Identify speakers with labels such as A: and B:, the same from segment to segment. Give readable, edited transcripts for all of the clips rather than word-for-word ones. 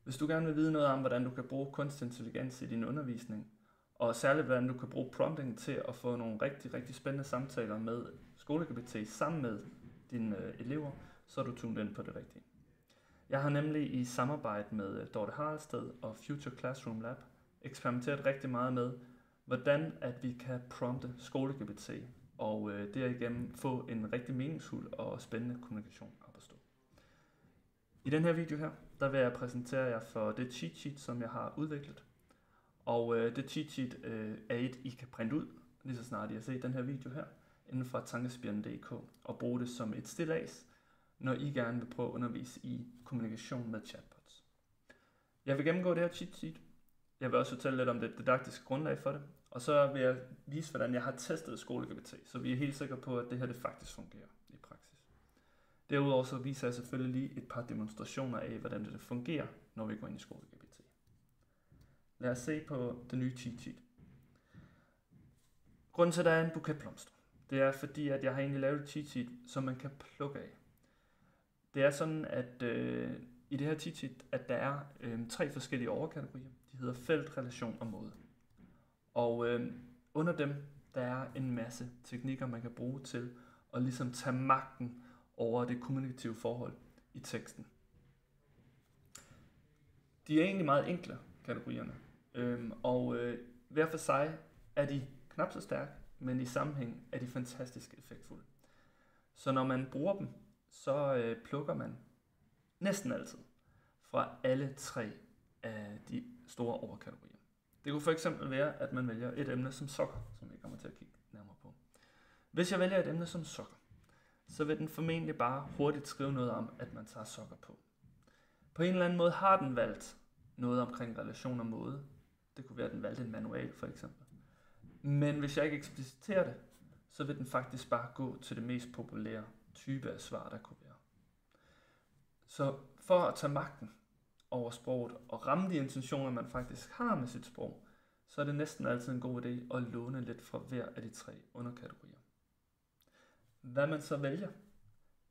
A: Hvis du gerne vil vide noget om, hvordan du kan bruge kunstig intelligens i din undervisning, og særligt hvordan du kan bruge prompting til at få nogle rigtig, rigtig spændende samtaler med SkoleGPT sammen med dine elever, så er du tunet ind på det rigtige. Jeg har nemlig i samarbejde med Dorte Haraldsted og Future Classroom Lab eksperimenteret rigtig meget med, hvordan at vi kan prompte SkoleGPT, og derigennem få en rigtig meningsfuld og spændende kommunikation op at stå. I den her video her, der vil jeg præsentere jer for det cheat sheet, som jeg har udviklet. Og det cheat sheet er et, I kan printe ud, lige så snart I har set den her video her, inden for tankespjern.dk, og bruge det som et stillads, når I gerne vil prøve at undervise i kommunikation med chatbots. Jeg vil gennemgå det her cheat sheet. Jeg vil også fortælle lidt om det didaktiske grundlag for det, og så vil jeg vise, hvordan jeg har testet SkoleGPT, så vi er helt sikre på, at det her det faktisk fungerer i praksis. Derudover så viser jeg selvfølgelig lige et par demonstrationer af, hvordan det fungerer, når vi går ind i SkoleGPT. Lad os se på det nye cheat sheet. Grunden til, at der er en buket blomster, det er fordi, at jeg har egentlig lavet et cheat sheet, som man kan plukke af. Det er sådan, at i det her cheat sheet, at der er 3 forskellige overkategorier. De hedder felt, relation og måde. Og under dem, der er en masse teknikker, man kan bruge til at ligesom tage magten over det kommunikative forhold i teksten. De er egentlig meget enkle, kategorierne. Hver for sig er de knap så stærke, men i sammenhæng er de fantastisk effektfulde. Så når man bruger dem, så plukker man næsten altid fra alle 3 af de store overkategorier. Det kunne for eksempel være, at man vælger et emne som sokker, som vi kommer til at kigge nærmere på. Hvis jeg vælger et emne som sokker, så vil den formentlig bare hurtigt skrive noget om, at man tager sokker på. På en eller anden måde har den valgt noget omkring relation og måde. Det kunne være, at den valgte en manual for eksempel. Men hvis jeg ikke ekspliciterer det, så vil den faktisk bare gå til det mest populære type af svar, der kunne være. Så for at tage magten over sproget og ramme de intentioner, man faktisk har med sit sprog, så er det næsten altid en god idé at låne lidt fra hver af de 3 underkategorier. Hvad man så vælger,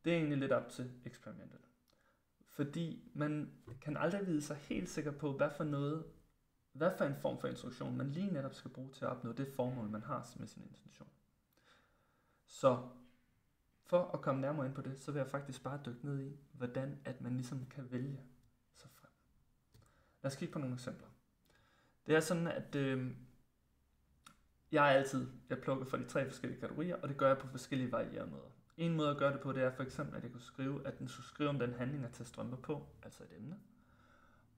A: det er egentlig lidt op til eksperimentet. Fordi man kan aldrig vide sig helt sikker på, hvad for en form for instruktion man lige netop skal bruge til at opnå det formål, man har med sin intention. Så for at komme nærmere ind på det, så vil jeg faktisk bare dykke ned i, hvordan at man ligesom kan vælge sig frem. Lad os kigge på nogle eksempler. Det er sådan, at jeg plukker fra de 3 forskellige kategorier, og det gør jeg på forskellige varierede måder. En måde at gøre det på, det er for eksempel, at jeg kunne skrive, at den skulle skrive om den handling at tage strømper på, altså et emne.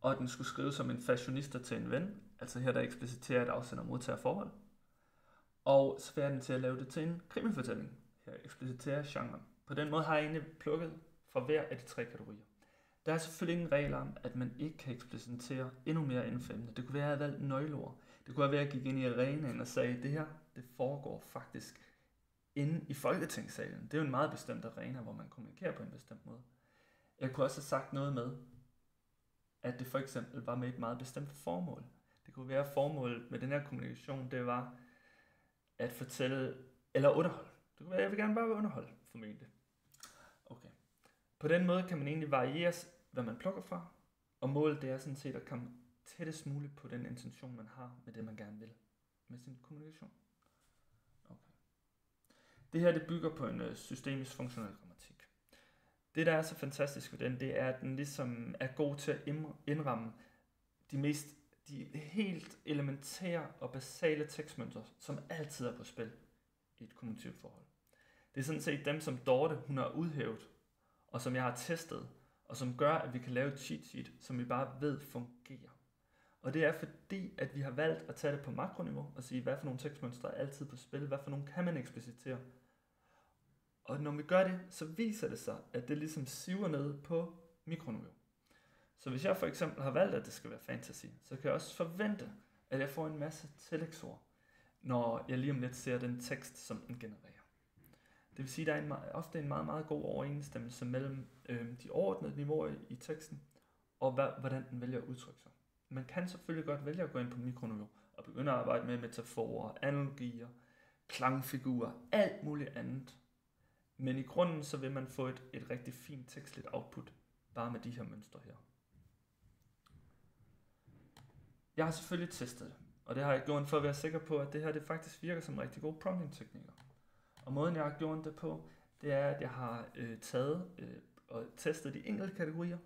A: Og at den skulle skrive som en fashionista til en ven, altså her der ekspliciterer et afsender og modtager forhold. Og så får den til at lave det til en krimifortælling. Her ekspliciterer genren. På den måde har jeg egentlig plukket fra hver af de 3 kategorier. Der er selvfølgelig ingen regler om, at man ikke kan eksplicitere endnu mere inden for emnet. Det kunne være, at jeg valgte nøgleord. Det kunne være, at jeg gik ind i arenaen og sagde, at det her det foregår faktisk inde i Folketingssalen. Det er jo en meget bestemt arena, hvor man kommunikerer på en bestemt måde. Jeg kunne også have sagt noget med, at det for eksempel var med et meget bestemt formål. Det kunne være, at formålet med den her kommunikation, det var at fortælle eller underholde. Det kunne være, at jeg vil gerne bare underholde, formentlig. Okay. På den måde kan man egentlig variere, hvad man plukker fra, og målet det er sådan set at komme tættest muligt på den intention, man har med det, man gerne vil med sin kommunikation. Okay. Det her det bygger på en systemisk funktionel grammatik. Det, der er så fantastisk ved den, det er, at den ligesom er god til at indramme de helt elementære og basale tekstmønstre, som altid er på spil i et kommunikativt forhold. Det er sådan set dem, som Dorte hun har udhævet, og som jeg har testet, og som gør, at vi kan lave et cheat sheet, som vi bare ved fungerer. Og det er fordi, at vi har valgt at tage det på makroniveau, og sige, hvad for nogle tekstmønstre er altid på spil, hvad for nogle kan man eksplicitere. Og når vi gør det, så viser det sig, at det ligesom siver ned på mikroniveau. Så hvis jeg for eksempel har valgt, at det skal være fantasy, så kan jeg også forvente, at jeg får en masse tillægsord, når jeg lige om lidt ser den tekst, som den genererer. Det vil sige, at der er ofte en meget, meget god overensstemmelse mellem de overordnede niveauer i teksten, og hvordan den vælger at udtrykke sig. Man kan selvfølgelig godt vælge at gå ind på mikroniveau, og begynde at arbejde med metaforer, analogier, klangfigurer, alt muligt andet. Men i grunden så vil man få et rigtig fint tekstligt output, bare med de her mønstre her. Jeg har selvfølgelig testet det, og det har jeg gjort for at være sikker på, at det her det faktisk virker som rigtig gode prompting-teknikker. Og måden jeg har gjort det på, det er, at jeg har taget og testet de enkelte kategorier,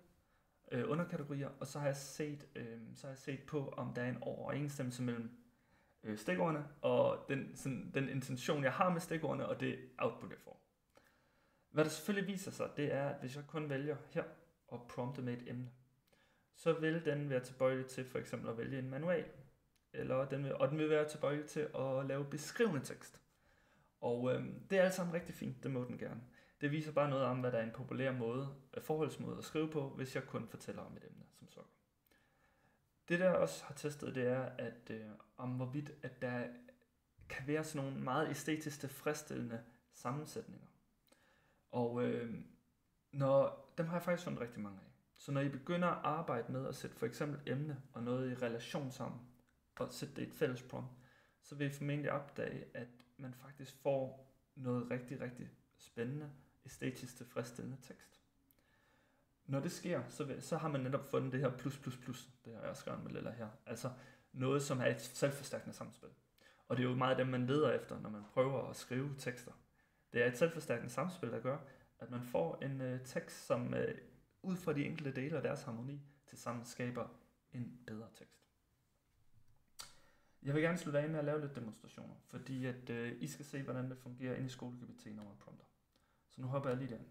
A: underkategorier, og så har jeg set på, om der er en overensstemmelse mellem stikordene og den intention, jeg har med stikordene, og det output, jeg får. Hvad der selvfølgelig viser sig, det er, at hvis jeg kun vælger her og prompte med et emne, så vil den være tilbøjelig til for eksempel at vælge en manual, og den vil være tilbøjelig til at lave beskrivende tekst. Og det er alt sammen rigtig fint, det må den gerne. Det viser bare noget om, hvad der er en populær forholdsmåde at skrive på, hvis jeg kun fortæller om et emne som sådan. Det der også har testet, det er, at om hvorvidt at der kan være sådan nogle meget æstetisk tilfredsstillende sammensætninger. Og dem har jeg faktisk fundet rigtig mange af. Så når I begynder at arbejde med at sætte for eksempel emne og noget i relation sammen, og sætte det i et fælles prompt, så vil I formentlig opdage, at man faktisk får noget rigtig, rigtig spændende, æstetisk tilfredsstillende tekst. Når det sker, så har man netop fundet det her plus, det har jeg skrevet med Lilla her, altså noget, som er et selvforstærkende samspil. Og det er jo meget dem, man leder efter, når man prøver at skrive tekster. Det er et selvforstærkende samspil, der gør, at man får en tekst, som ud fra de enkelte dele af deres harmoni, tilsammen skaber en bedre tekst. Jeg vil gerne slutte af med at lave lidt demonstrationer, fordi at I skal se, hvordan det fungerer inde i SkoleGPT, når man prompter. Så nu hopper jeg lige derind.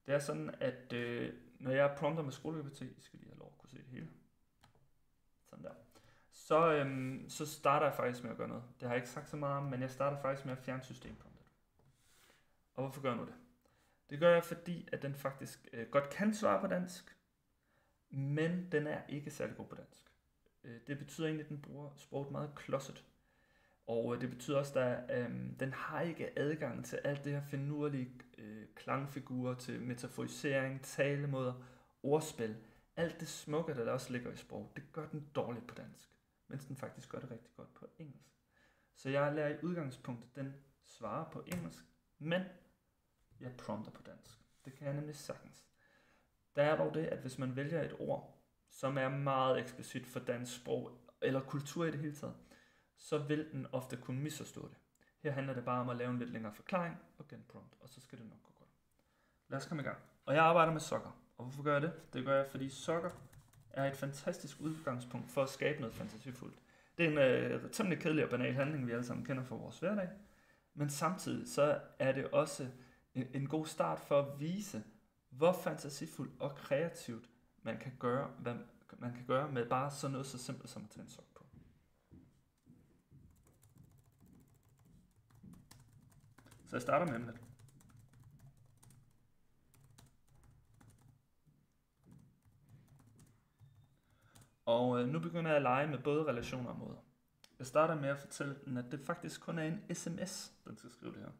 A: Det er sådan, at når jeg prompter med SkoleGPT, I skal lige have lov at kunne se det hele. Sådan der. Så starter jeg faktisk med at gøre noget. Det har jeg ikke sagt så meget om, men jeg starter faktisk med at fjerne systempromptet. Og hvorfor gør jeg nu det? Det gør jeg, fordi at den faktisk godt kan svare på dansk, men den er ikke særlig god på dansk. Det betyder egentlig, at den bruger sproget meget klodset. Og det betyder også, at den har ikke adgang til alt det her finurlige klangfigurer, til metaforisering, talemåder, ordspil. Alt det smukke, der også ligger i sprog, det gør den dårligt på dansk, mens den faktisk gør det rigtig godt på engelsk. Så jeg lærer i udgangspunktet, den svarer på engelsk, men jeg prompter på dansk. Det kan jeg nemlig sagtens. Der er dog det, at hvis man vælger et ord, som er meget eksplicit for dansk sprog, eller kultur i det hele taget, så vil den ofte kunne misforstå det. Her handler det bare om at lave en lidt længere forklaring og genprompt, og så skal det nok gå godt. Lad os komme i gang. Og jeg arbejder med sokker. Og hvorfor gør jeg det? Det gør jeg, fordi sokker er et fantastisk udgangspunkt for at skabe noget fantasifuldt. Det er en temmelig kedelig og banal handling, vi alle sammen kender fra vores hverdag. Men samtidig så er det også en god start for at vise, hvor fantasifuldt og kreativt man kan gøre, hvad man kan gøre med bare sådan noget så simpelt som at tage en sok på. Så jeg starter med emnet. Og nu begynder jeg at lege med både relationer og måder. Jeg starter med at fortælle den, at det faktisk kun er en sms, den skal skrive det her.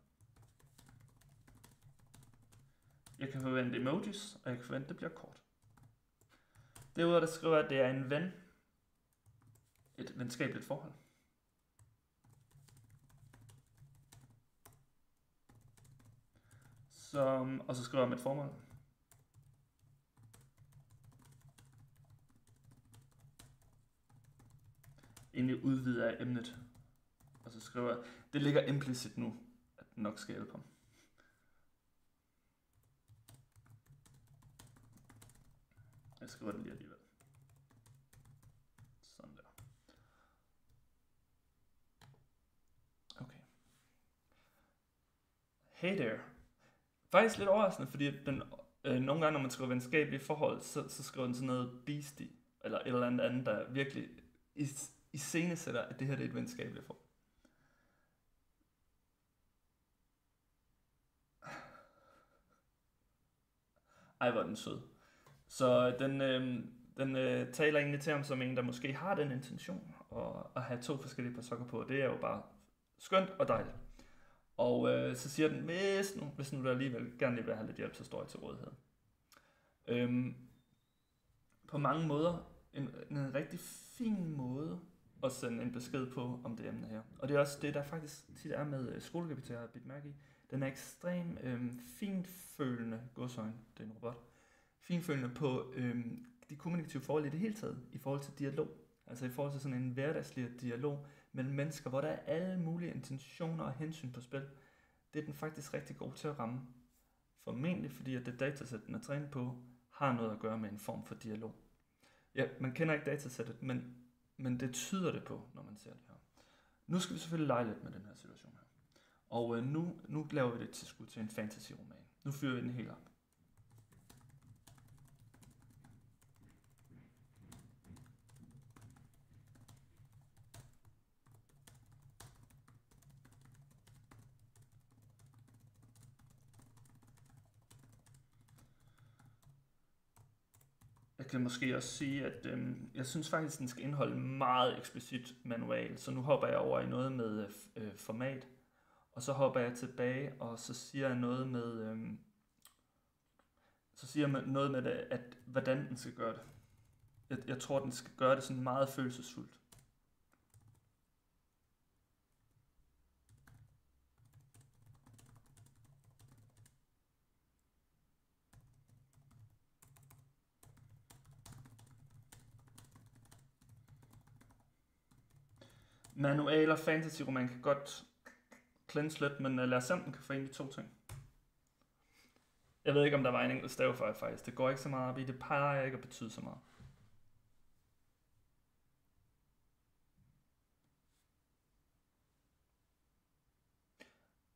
A: Jeg kan forvente emojis, og jeg kan forvente, at det bliver kort. Derudover der skriver jeg, at det er en ven. Et venskabeligt forhold. Og så skriver jeg med et formål. Egentlig udvider jeg emnet. Og så skriver jeg, det ligger implicit nu, at den nok skal hjælpe ham. Jeg skriver det lige alligevel. Sådan der. Okay. Hey there. Faktisk lidt overraskende, fordi den, nogle gange, når man skriver venskabelige forhold, så skriver den sådan noget beastie, eller et eller andet, der virkelig iscenesætter, at det her det er et venskabeligt forhold. Ej, hvor er den sød. Så den taler egentlig til ham som en, der måske har den intention at have to forskellige par sokker på. Det er jo bare skønt og dejligt. Og så siger den, hvis nu du alligevel gerne vil have lidt hjælp, så står jeg til rådighed. På mange måder en rigtig fin måde at sende en besked på om det emne her. Og det er også det, der faktisk tit er med SkoleGPT, jeg har bidt mærke i. Den er ekstremt finfølende, godsøjne, det er en robot, finfølende på de kommunikative forhold i det hele taget, i forhold til dialog. Altså i forhold til sådan en hverdagslig dialog mellem mennesker, hvor der er alle mulige intentioner og hensyn på spil. Det er den faktisk rigtig god til at ramme. Formentlig fordi, at det datasæt, den er trænet på, har noget at gøre med en form for dialog. Ja, man kender ikke datasættet, men det tyder det på, når man ser det her. Nu skal vi selvfølgelig lege lidt med den her situation her. Og nu laver vi det til en fantasy-roman. Nu fyrer vi den helt op. Jeg kan måske også sige, at jeg synes faktisk, at den skal indeholde meget eksplicit manual. Så nu hopper jeg over i noget med format. Og så hopper jeg tilbage, og så siger jeg noget med, det, at hvordan den skal gøre det. Jeg tror, den skal gøre det sådan meget følelsesfuldt. Manual og fantasy-roman kan godt cleanse lidt, men lad os se, om den kan forene de to ting. Jeg ved ikke, om der var en enkelt stavefejl faktisk. Det går ikke så meget op i. Det peger ikke at betyde så meget.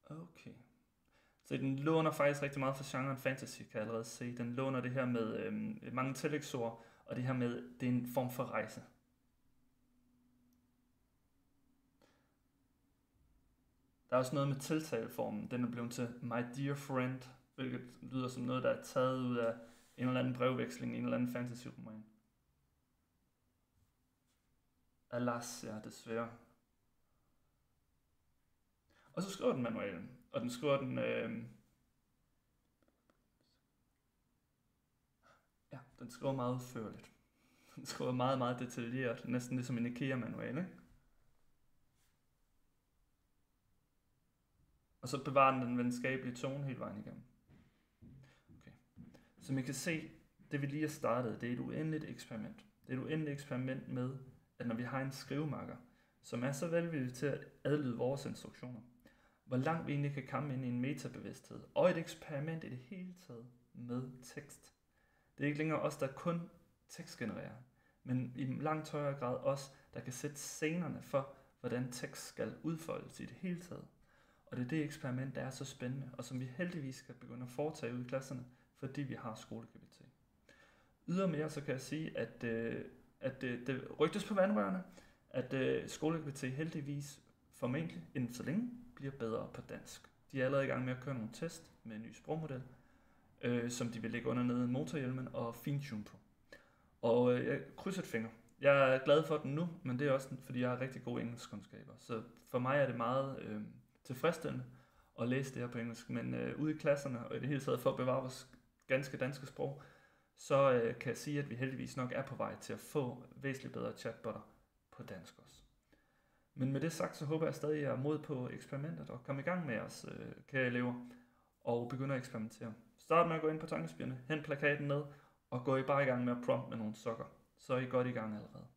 A: Okay. Så den låner faktisk rigtig meget fra genren fantasy, kan jeg allerede se. Den låner det her med mange tillægsord, og det her med, det er en form for rejse. Der er også noget med tiltaleformen. Den er blevet til my dear friend, hvilket lyder som noget, der er taget ud af en eller anden brevveksling, en eller anden fantasy-roman. Alas, ja, desværre. Og så skriver den manualen, og den skriver den... den skriver meget udførligt. Den skriver meget, meget detaljeret, næsten ligesom en IKEA-manual, ikke? Og så bevarer den venskabelige tone hele vejen igennem. Okay. Som I kan se, det vi lige har startet, det er et uendeligt eksperiment. Det er et uendeligt eksperiment med, at når vi har en skrivemarker, som er så velvillig til at adlyde vores instruktioner, hvor langt vi egentlig kan komme ind i en metabevidsthed, og et eksperiment i det hele taget med tekst. Det er ikke længere os, der kun tekstgenererer, men i langt højere grad os, der kan sætte scenerne for, hvordan tekst skal udfoldes i det hele taget. Og det er det eksperiment, der er så spændende, og som vi heldigvis skal begynde at foretage ud i klasserne, fordi vi har Skole-GPT. Ydermere så kan jeg sige, at det rygtes på vandrørene, at Skole-GPT heldigvis formentlig inden så længe bliver bedre på dansk. De er allerede i gang med at køre nogle test med en ny sprogmodel, som de vil lægge under nede i motorhjelmen og fintune på. Og jeg krydser et finger. Jeg er glad for den nu, men det er også fordi jeg har rigtig gode engelskkundskaber. Så for mig er det meget tilfredsstillende at læse det her på engelsk, men ude i klasserne og i det hele taget for at bevare vores ganske danske sprog, så kan jeg sige, at vi heldigvis nok er på vej til at få væsentligt bedre chatbotter på dansk også. Men med det sagt, så håber jeg stadig, at jeg er mod på eksperimentet og komme i gang med os, kære elever, og begynde at eksperimentere. Start med at gå ind på tankespirene, hent plakaten ned, og gå bare i gang med at prompte med nogle sokker. Så er I godt i gang allerede.